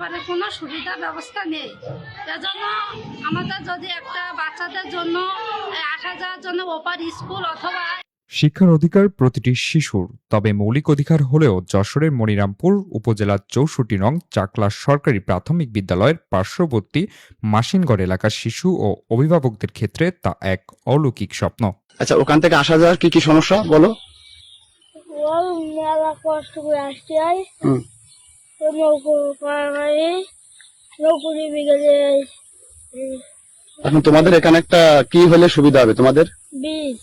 পারাপারের কোনো সুবিধা ব্যবস্থা নেই। এজন্য আমাদের যদি একটা বাচ্চাদের জন্য আসা যাওয়ার জন্য ওপার স্কুল অথবা শিক্ষার অধিকার প্রতিটি শিশুর, তবে মৌলিক অধিকার হলেও যশোরের মনিরামপুর উপজেলার ৬৪ নং চাকলা সরকারি প্রাথমিক বিদ্যালয়ের পার্শ্ববর্তী মাসিনগড় এলাকার শিশু ও অভিভাবকদের ক্ষেত্রে তা এক অলৌকিক স্বপ্ন। আচ্ছা, ওখান থেকে আসা যাওয়ার কি কি সমস্যা বলো? মেলা কষ্ট করে আসতে হয়, হুম। নৌকুরি বিকেলে এখন তোমাদের এখানে একটা কি হলে সুবিধা হবে তোমাদের? বীজ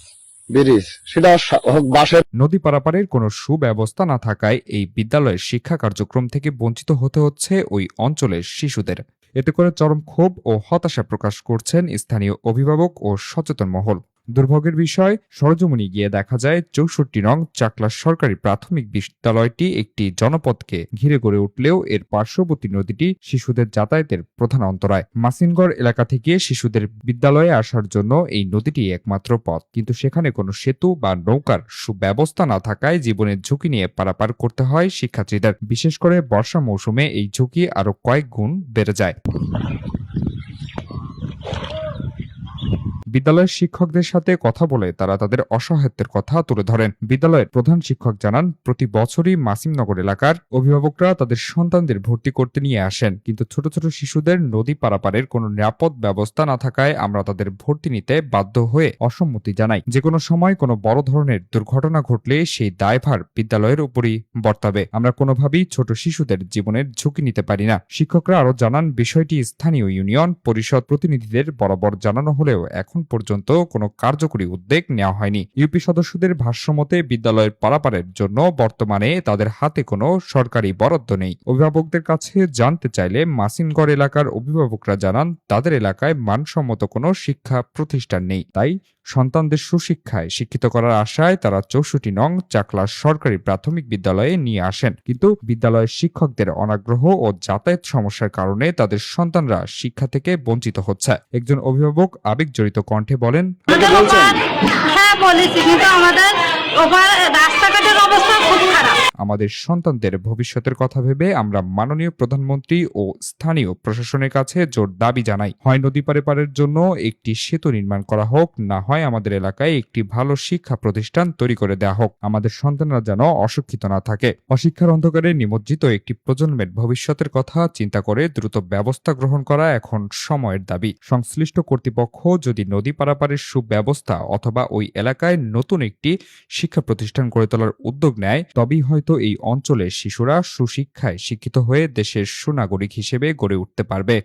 ব্রিজ, সেটা হোক বাঁশের। নদী পারাপারের কোনো সুব্যবস্থা না থাকায় এই বিদ্যালয়ের শিক্ষা কার্যক্রম থেকে বঞ্চিত হতে হচ্ছে ওই অঞ্চলের শিশুদের। এতে করে চরম ক্ষোভ ও হতাশা প্রকাশ করছেন স্থানীয় অভিভাবক ও সচেতন মহল। দুর্ভোগের বিষয়, সরজমিনে গিয়ে দেখা যায় ৬৪ নং চাকলা সরকারি প্রাথমিক বিদ্যালয়টি একটি জনপদকে ঘিরে গড়ে উঠলেও এর পার্শ্ববর্তী নদীটি শিশুদের যাতায়াতের প্রধান অন্তরায়। মাসিনগড় এলাকা থেকে শিশুদের বিদ্যালয়ে আসার জন্য এই নদীটি একমাত্র পথ, কিন্তু সেখানে কোনো সেতু বা নৌকার সুব্যবস্থা না থাকায় জীবনের ঝুঁকি নিয়ে পারাপার করতে হয় শিক্ষার্থীদের। বিশেষ করে বর্ষা মৌসুমে এই ঝুঁকি আরো কয়েক গুণ বেড়ে যায়। বিদ্যালয়ের শিক্ষকদের সাথে কথা বলে তারা তাদের অসহায়ত্বের কথা তুলে ধরেন। বিদ্যালয়ের প্রধান শিক্ষক জানান, প্রতি বছরই মাসিমনগর এলাকার অভিভাবকরা তাদের সন্তানদের ভর্তি করতে নিয়ে আসেন, কিন্তু ছোট ছোট শিশুদের নদী পারাপারের কোনো নিরাপদ ব্যবস্থা না থাকায় আমরা তাদের ভর্তি নিতে বাধ্য হয়ে অসম্মতি জানাই। যে কোনো সময় কোনো বড় ধরনের দুর্ঘটনা ঘটলে সেই দায়ভার বিদ্যালয়ের উপরই বর্তাবে। আমরা কোনোভাবেই ছোট শিশুদের জীবনের ঝুঁকি নিতে পারি না। শিক্ষকরা আরো জানান, বিষয়টি স্থানীয় ইউনিয়ন পরিষদ প্রতিনিধিদের বরাবর জানানো হলেও এখন পর্যন্ত কোনো কার্যকরী উদ্যোগ নেওয়া হয়নি। ইউপি সদস্যদের ভাষ্যমতে বিদ্যালয়ের পারাপারের জন্য বর্তমানে তাদের হাতে কোনো সরকারি বরাদ্দ নেই। অভিভাবকদের কাছে জানতে চাইলে মাসিনগড় এলাকার অভিভাবকরা জানান, তাদের এলাকায় মানসম্মত কোনো শিক্ষা প্রতিষ্ঠান নেই। তাই সন্তানদের সুশিক্ষায় শিক্ষিত করার আশায় তারা ৬৪ নং চাকলা সরকারি প্রাথমিক বিদ্যালয়ে নিয়ে আসেন, কিন্তু বিদ্যালয়ের শিক্ষকদের অনাগ্রহ ও যাতায়াত সমস্যার কারণে তাদের সন্তানরা শিক্ষা থেকে বঞ্চিত হচ্ছে। একজন অভিভাবক আবেগজড়িত কণ্ঠে বলেন, হ্যাঁ বলেছি, কিন্তু আমাদের ওপার রাস্তাঘাটের অবস্থা খুব খারাপ। আমাদের সন্তানদের ভবিষ্যতের কথা ভেবে আমরা মাননীয় প্রধানমন্ত্রী ও স্থানীয় প্রশাসনের কাছে জোর দাবি জানাই, হয় নদী পারাপারের জন্য একটি সেতু নির্মাণ করা হোক, না হয় আমাদের এলাকায় একটি ভালো শিক্ষা প্রতিষ্ঠান তৈরি করে দেওয়া হোক। আমাদের সন্তানরা যেন অশিক্ষিত না থাকে। অশিক্ষার অন্ধকারে নিমজ্জিত একটি প্রজন্মের ভবিষ্যতের কথা চিন্তা করে দ্রুত ব্যবস্থা গ্রহণ করা এখন সময়ের দাবি। সংশ্লিষ্ট কর্তৃপক্ষ যদি নদী পারাপারের সুব্যবস্থা অথবা ওই এলাকায় নতুন একটি শিক্ষা প্রতিষ্ঠান গড়ে তোলার উদ্যোগ নেয়, তবেই হয়তো এই অঞ্চলের শিশুরা সুশিক্ষায় শিক্ষিত হয়ে দেশের সুনাগরিক হিসেবে গড়ে উঠতে পারবে।